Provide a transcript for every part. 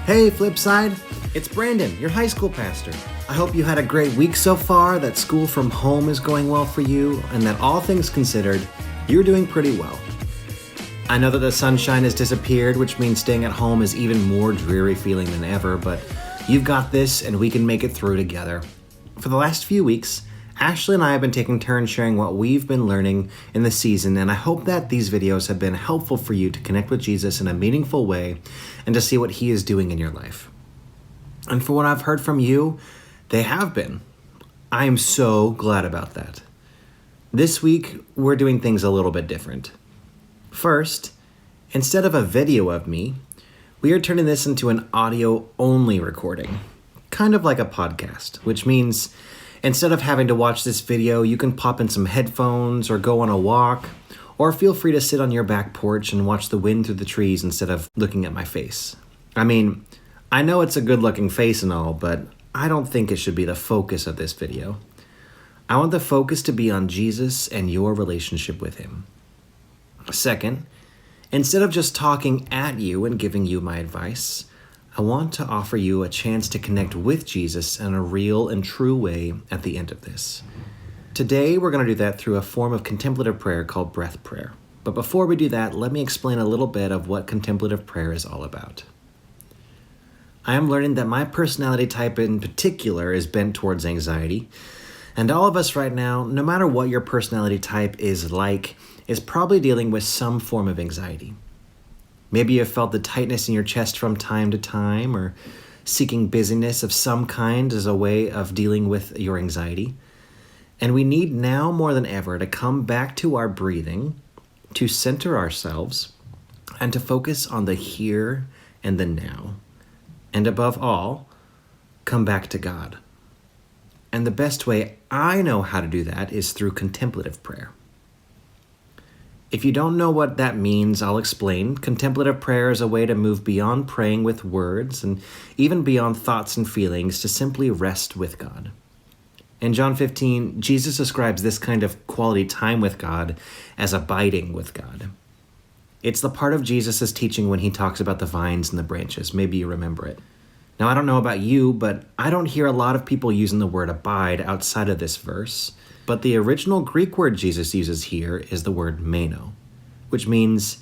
Hey, Flipside, it's Brandon, your high school pastor. I hope you had a great week so far, that school from home is going well for you, and that all things considered, you're doing pretty well. I know that the sunshine has disappeared, which means staying at home is even more dreary feeling than ever, but you've got this and we can make it through together. For the last few weeks, Ashley and I have been taking turns sharing what we've been learning in the season, and I hope that these videos have been helpful for you to connect with Jesus in a meaningful way and to see what he is doing in your life. And for what I've heard from you, they have been. I am so glad about that. This week, we're doing things a little bit different. First, instead of a video of me, we are turning this into an audio-only recording, kind of like a podcast, which means instead of having to watch this video, you can pop in some headphones or go on a walk, or feel free to sit on your back porch and watch the wind through the trees instead of looking at my face. I mean, I know it's a good-looking face and all, but I don't think it should be the focus of this video. I want the focus to be on Jesus and your relationship with him. Second, instead of just talking at you and giving you my advice, I want to offer you a chance to connect with Jesus in a real and true way at the end of this. Today, we're going to do that through a form of contemplative prayer called breath prayer. But before we do that, let me explain a little bit of what contemplative prayer is all about. I am learning that my personality type in particular is bent towards anxiety, and all of us right now, no matter what your personality type is like, is probably dealing with some form of anxiety. Maybe you've felt the tightness in your chest from time to time, or seeking busyness of some kind as a way of dealing with your anxiety. And we need now more than ever to come back to our breathing, to center ourselves, and to focus on the here and the now. And above all, come back to God. And the best way I know how to do that is through contemplative prayer. If you don't know what that means, I'll explain. Contemplative prayer is a way to move beyond praying with words and even beyond thoughts and feelings to simply rest with God. In John 15, Jesus describes this kind of quality time with God as abiding with God. It's the part of Jesus' teaching when he talks about the vines and the branches. Maybe you remember it. Now, I don't know about you, but I don't hear a lot of people using the word abide outside of this verse. But the original Greek word Jesus uses here is the word meno, which means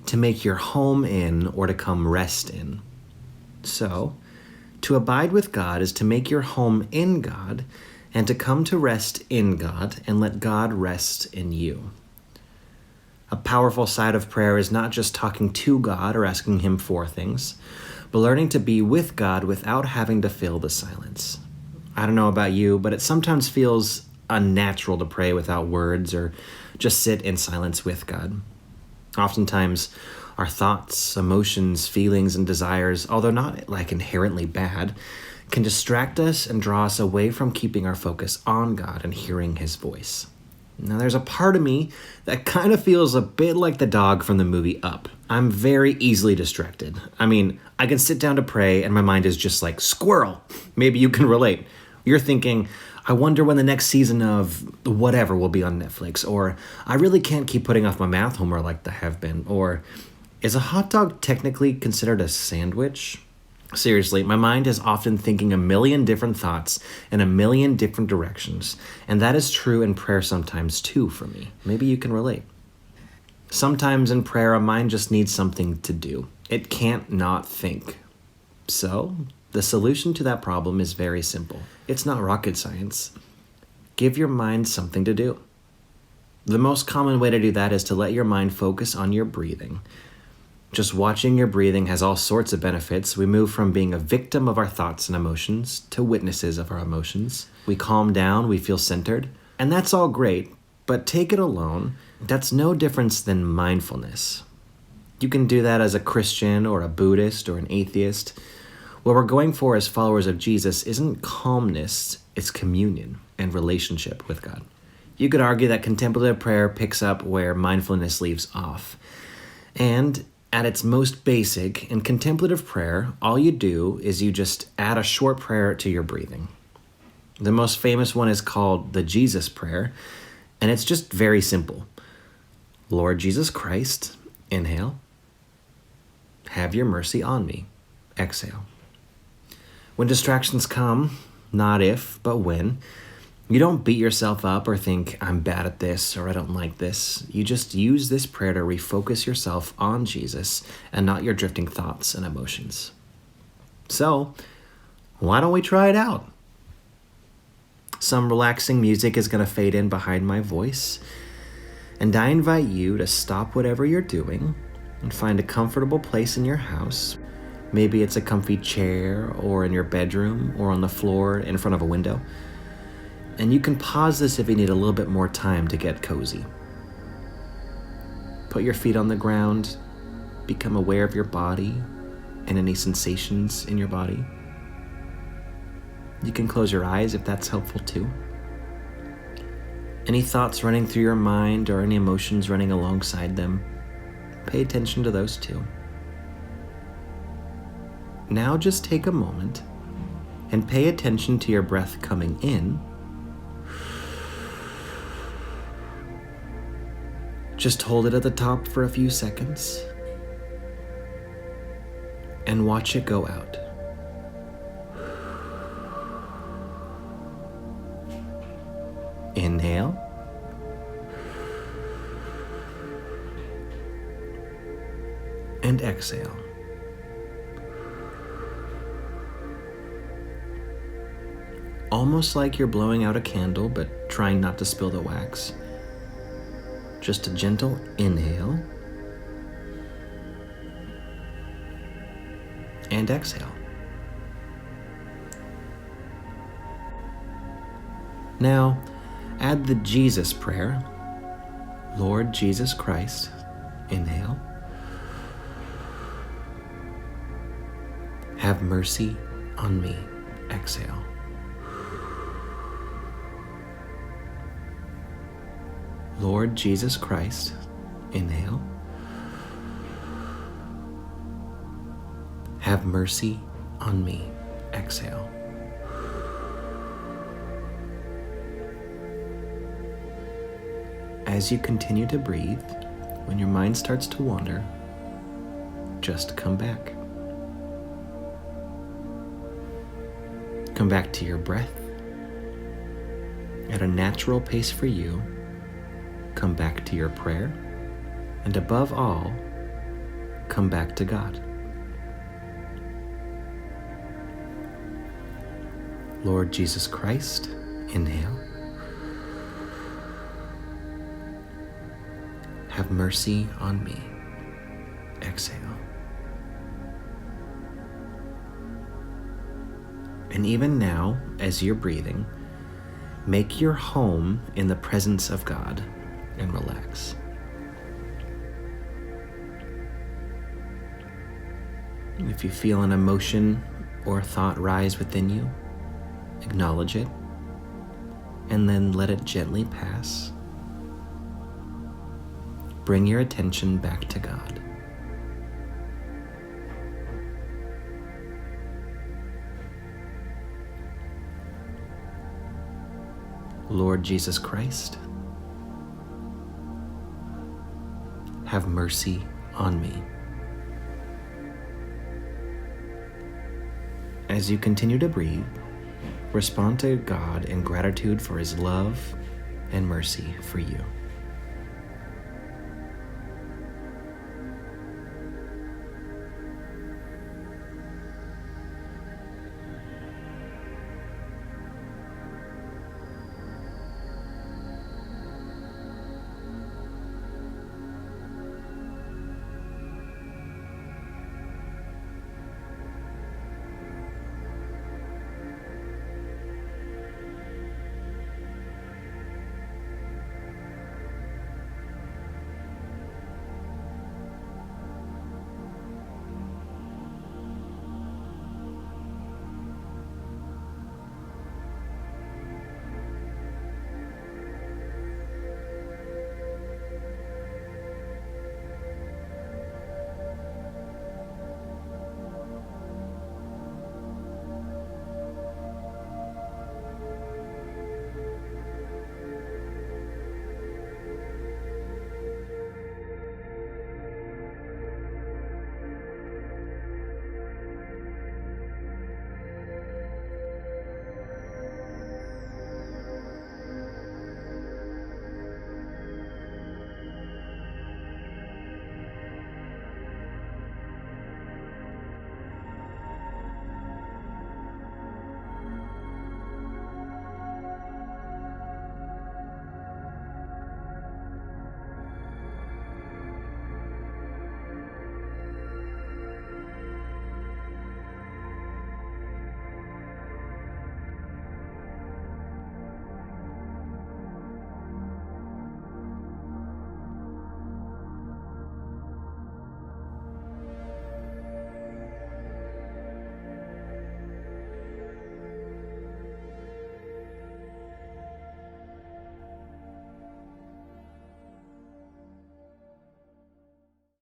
to make your home in or to come rest in. So, to abide with God is to make your home in God and to come to rest in God and let God rest in you. A powerful side of prayer is not just talking to God or asking him for things, but learning to be with God without having to fill the silence. I don't know about you, but it sometimes feels unnatural to pray without words or just sit in silence with God. Oftentimes, our thoughts, emotions, feelings, and desires, although not like inherently bad, can distract us and draw us away from keeping our focus on God and hearing his voice. Now, there's a part of me that kind of feels a bit like the dog from the movie Up. I'm very easily distracted. I mean, I can sit down to pray and my mind is just like, squirrel. Maybe you can relate. You're thinking, I wonder when the next season of whatever will be on Netflix, or I really can't keep putting off my math homework like I have been, or is a hot dog technically considered a sandwich? Seriously, my mind is often thinking a million different thoughts in a million different directions, and that is true in prayer sometimes too for me. Maybe you can relate. Sometimes in prayer, a mind just needs something to do. It can't not think. So, the solution to that problem is very simple. It's not rocket science. Give your mind something to do. The most common way to do that is to let your mind focus on your breathing. Just watching your breathing has all sorts of benefits. We move from being a victim of our thoughts and emotions to witnesses of our emotions. We calm down, we feel centered, and that's all great, but take it alone, that's no difference than mindfulness. You can do that as a Christian or a Buddhist or an atheist. What we're going for as followers of Jesus isn't calmness, it's communion and relationship with God. You could argue that contemplative prayer picks up where mindfulness leaves off. And at its most basic, in contemplative prayer, all you do is you just add a short prayer to your breathing. The most famous one is called the Jesus prayer, and it's just very simple. Lord Jesus Christ, inhale. Have your mercy on me. Exhale. When distractions come, not if, but when, you don't beat yourself up or think, I'm bad at this or I don't like this. You just use this prayer to refocus yourself on Jesus and not your drifting thoughts and emotions. So, why don't we try it out? Some relaxing music is going to fade in behind my voice, and I invite you to stop whatever you're doing and find a comfortable place in your house. Maybe it's a comfy chair or in your bedroom or on the floor in front of a window. And you can pause this if you need a little bit more time to get cozy. Put your feet on the ground, become aware of your body and any sensations in your body. You can close your eyes if that's helpful too. Any thoughts running through your mind or any emotions running alongside them, pay attention to those too. Now just take a moment and pay attention to your breath coming in. Just hold it at the top for a few seconds and watch it go out. Inhale. And exhale. Almost like you're blowing out a candle, but trying not to spill the wax. Just a gentle inhale. And exhale. Now, add the Jesus prayer. Lord Jesus Christ, inhale. Have mercy on me, exhale. Lord Jesus Christ, inhale. Have mercy on me, exhale. As you continue to breathe, when your mind starts to wander, just come back. Come back to your breath at a natural pace for you. Come back to your prayer, and above all, come back to God. Lord Jesus Christ, inhale. Have mercy on me, exhale. And even now, as you're breathing, make your home in the presence of God and relax. If you feel an emotion or thought rise within you, acknowledge it, and then let it gently pass. Bring your attention back to God. Lord Jesus Christ, have mercy on me. As you continue to breathe, respond to God in gratitude for His love and mercy for you.